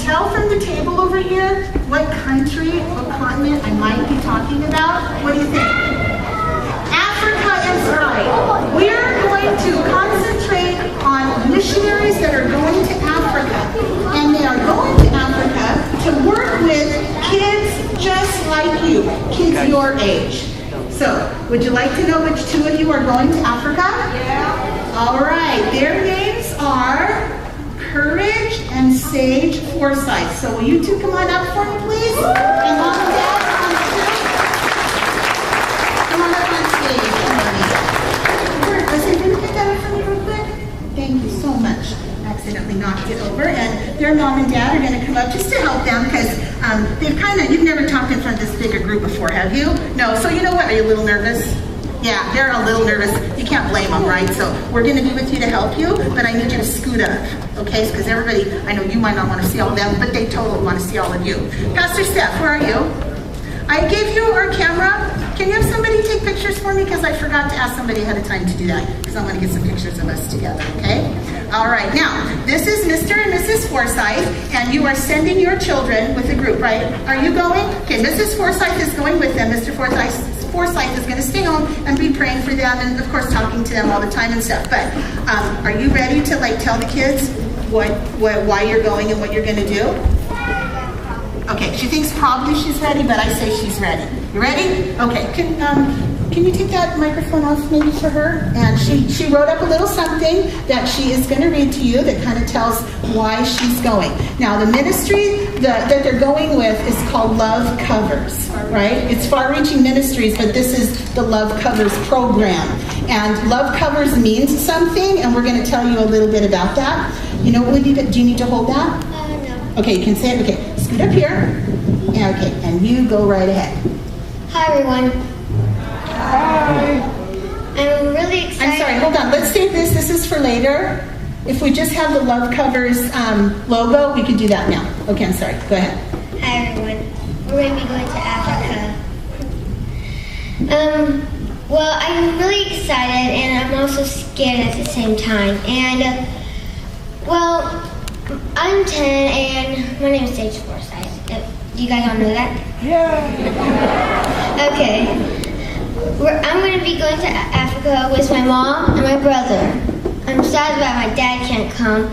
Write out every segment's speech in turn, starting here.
tell from the table over here what country, what continent I might be talking about? What do you think? Africa is right. We're going to concentrate on missionaries that are going to Africa. And they are going to Africa to work with kids just like you, kids your age. So, would you like to know which two of you are going to Africa? Yeah. All right, their names are Courage and Sage Forsyth. So will you two come on up for me, please? And Mom and Dad, come on up on stage. Listen, can you pick that up for me real quick? Thank you so much. Accidentally knocked it over, and their mom and dad are going to come up just to help them because you've never talked in front of this bigger group before, have you? No, so you know what, are you a little nervous? Yeah, they're a little nervous. You can't blame them, right? So we're going to be with you to help you, but I need you to scoot up, okay? Because everybody, I know you might not want to see all of them, but they totally want to see all of you. Pastor Steph, where are you? I gave you our camera. Can you have somebody take pictures for me? Because I forgot to ask somebody ahead of time to do that. Because I want to get some pictures of us together, okay? All right, now, this is Mr. and Mrs. Forsyth, and you are sending your children with a group, right? Are you going? Okay, Mrs. Forsyth is going with them. Mr. Forsyth is going to stay home and be praying for them and, of course, talking to them all the time and stuff. But are you ready to, tell the kids why you're going and what you're going to do? Okay, she thinks probably she's ready, but I say she's ready. You ready? Okay, can you take that microphone off maybe for her? And she wrote up a little something that she is going to read to you that kind of tells why she's going. Now, the ministry that they're going with is called Love Covers, right? It's far-reaching ministries, but this is the Love Covers program. And Love Covers means something, and we're going to tell you a little bit about that. You know, do you need to hold that? No. Okay, you can say it. Okay, scoot up here. Okay, and you go right ahead. Hi, everyone. Hi. I'm really excited. I'm sorry, hold on. Let's save this. This is for later. If we just have the Love Covers logo, we can do that now. Okay, I'm sorry. Go ahead. Hi, everyone. We're going to be going to Africa. Well, I'm really excited, and I'm also scared at the same time. And, I'm 10, and my name is Sage Forsyth. Do you guys all know that? Yeah. Okay. I'm going to be going to Africa with my mom and my brother. I'm sad that my dad can't come,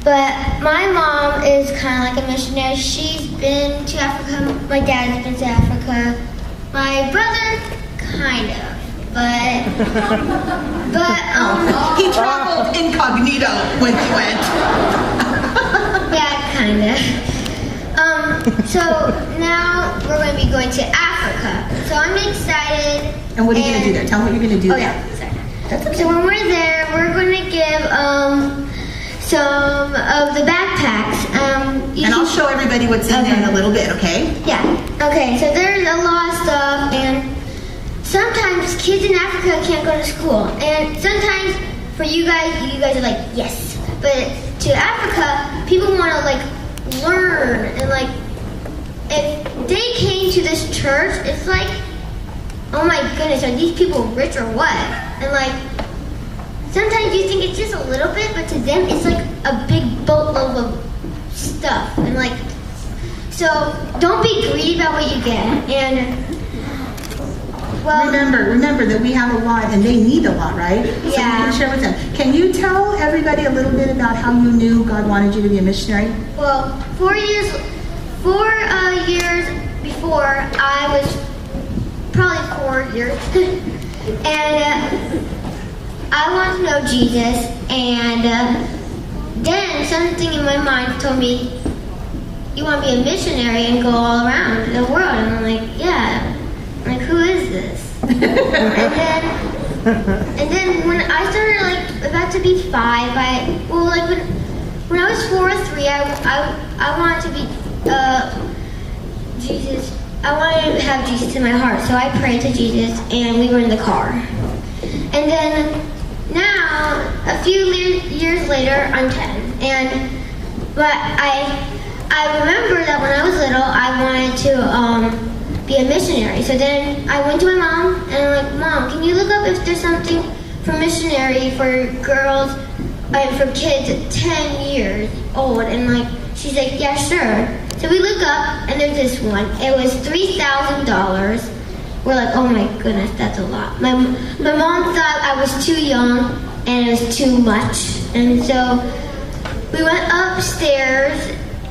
but my mom is kind of like a missionary. She's been to Africa. My dad's been to Africa. My brother, kind of. But he traveled incognito when he went. Yeah, kind of. So now we're going to be going to Africa. So I'm excited. And what are you going to do there? Tell me what you're going to do there. Yeah, sorry. That's okay. So when we're there, we're going to give some of the backpacks. And I'll show everybody what's in there in a little bit, okay? Yeah. Okay, so there's a lot of stuff, and sometimes kids in Africa can't go to school. And sometimes for you guys are like, yes. But to Africa, people want to learn, and if they came to this church, it's like, oh my goodness, are these people rich or what? And sometimes you think it's just a little bit, but to them it's like a big boatload of stuff. And so don't be greedy about what you get. And remember that we have a lot and they need a lot, right? So yeah. You can share with them. Can you tell everybody a little bit about how you knew God wanted you to be a missionary? Well, 4 years before, I was probably 4 years, and I wanted to know Jesus, and then something in my mind told me, you want to be a missionary and go all around the world, and I'm like, yeah. I'm like, who is this? and then when I started about to be 5, when I was 4 or 3, I wanted to be Jesus. I wanted to have Jesus in my heart, so I prayed to Jesus, and we were in the car. And then now, a few years later, I'm 10, but I remember that when I was little, I wanted to be a missionary. So then I went to my mom, and I'm like, Mom, can you look up if there's something for missionary for girls for kids 10 years old, and like she's like, yeah, sure. So we look up, and there's this one. It was $3,000. We're like, oh my goodness, that's a lot. My mom thought I was too young and it was too much, and so we went upstairs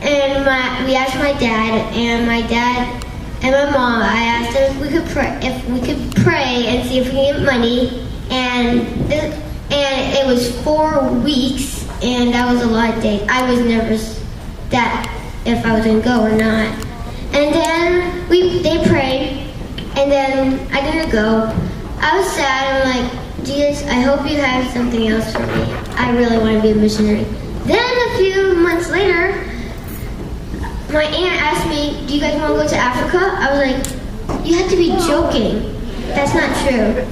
and we asked my dad and my mom. I asked them if we could pray and see if we can get money, and it was 4 weeks, and that was a lot of days. I was nervous that if I was gonna go or not, and then they prayed. And then I didn't go. I was sad. I'm like, Jesus, I hope you have something else for me. I really want to be a missionary. Then a few months later, my aunt asked me, do you guys want to go to Africa? I was like, you have to be joking. That's not true.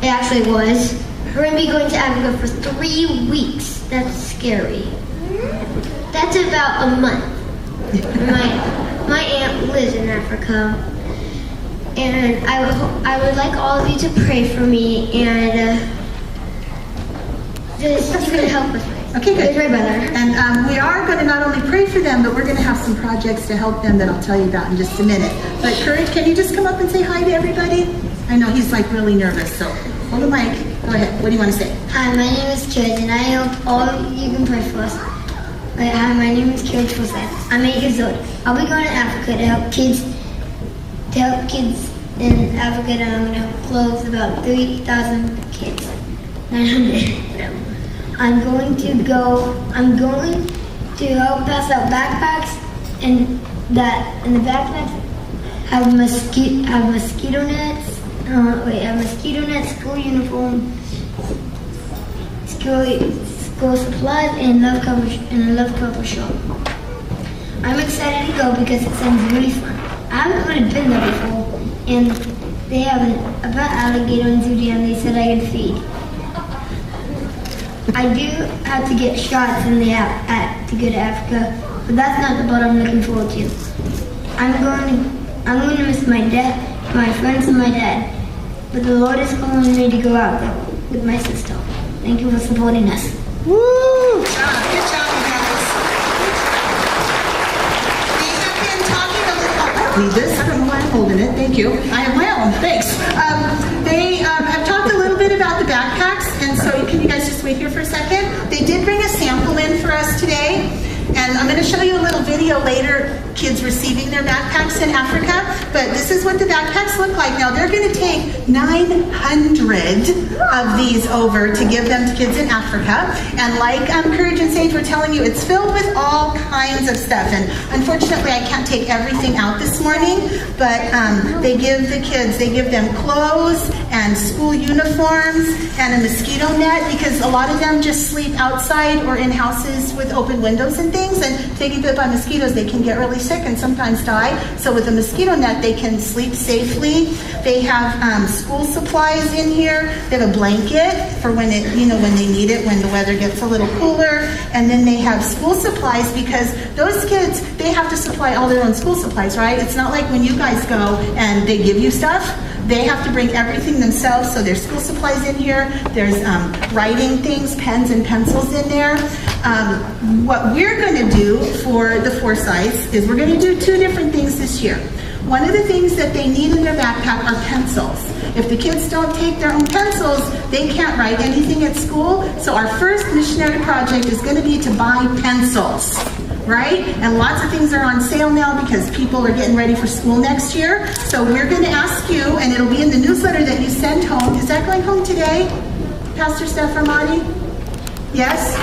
It actually was. We're going to be going to Africa for 3 weeks. That's scary. That's about a month. My aunt lives in Africa. And I would like all of you to pray for me and just you can help us. Okay, good. Right, brother. And we are going to not only pray for them, but we're going to have some projects to help them that I'll tell you about in just a minute. But Courage, can you just come up and say hi to everybody? I know he's like really nervous, so hold the mic. Go ahead. What do you want to say? Hi, my name is Courage, and I hope all of you can pray for us. Hi, my name is Courage Forsyth. I'm 8 years old. I'll be going to Africa to help kids in Africa, and I'm going to help clothe about 3,000 kids. 900. I'm going to help pass out backpacks, and in the backpacks have mosquito nets. Have mosquito nets, school uniform, school supplies, and a love cover shop. I'm excited to go because it sounds really fun. I haven't really been there before, and they have a pet alligator in Zudi, and they said I could feed. I do have to get shots in the app to go to Africa, but that's not the part I'm looking forward to. I'm going to miss my dad, my friends, and my dad, but the Lord is calling me to go out there with my sister. Thank you for supporting us. Woo! Good job, you guys. We have been talking a little. I don't need this. I don't know why I'm holding it. Thank you. I have my own. Thanks. They have talked a little bit about the backpacks, and so can you guys just wait here for a second? They did bring a sample in for us today, and I'm going to show you a little video later, kids receiving their backpacks in Africa, but this is what the backpacks look like. Now, they're going to take 900 of these over to give them to kids in Africa, and like Courage and Sage were telling you, it's filled with all kinds of stuff, and unfortunately, I can't take everything out this morning, but they give the kids, they give them clothes and school uniforms and a mosquito net, because a lot of them just sleep outside or in houses with open windows and things, and if they get bit by mosquitoes, they can get really sick and sometimes die. So with a mosquito net, they can sleep safely. They have school supplies in here. They have a blanket for when when they need it, when the weather gets a little cooler. And then they have school supplies, because those kids, they have to supply all their own school supplies, right? It's not like when you guys go and they give you stuff. They have to bring everything themselves, so there's school supplies in here. There's writing things, pens and pencils in there. What we're going to do for the Forsyths is we're going to do 2 different things this year. One of the things that they need in their backpack are pencils. If the kids don't take their own pencils, they can't write anything at school. So our first missionary project is going to be to buy pencils. Right? And lots of things are on sale now because people are getting ready for school next year. So we're going to ask you, and it'll be in the newsletter that you send home. Is that going home today, Pastor Steph Armani? Yes?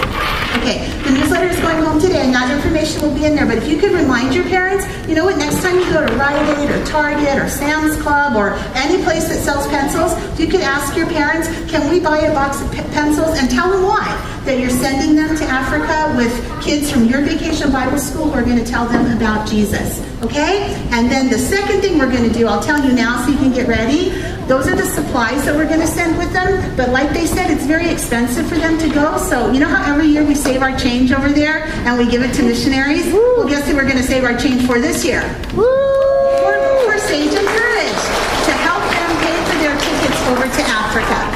Okay, the newsletter is going home today, and that information will be in there. But if you could remind your parents, you know what, next time you go to Rite Aid or Target or Sam's Club or any place that sells pencils, you could ask your parents, can we buy a box of pencils, and tell them why. That you're sending them to Africa with kids from your vacation Bible school who are going to tell them about Jesus. Okay? And then the second thing we're going to do, I'll tell you now so you can get ready. Those are the supplies that we're going to send with them. But like they said, it's very expensive for them to go. So you know how every year we save our change over there and we give it to missionaries? Woo. Well, guess who we're going to save our change for this year? Woo. For Sage and Courage, to help them pay for their tickets over to Africa.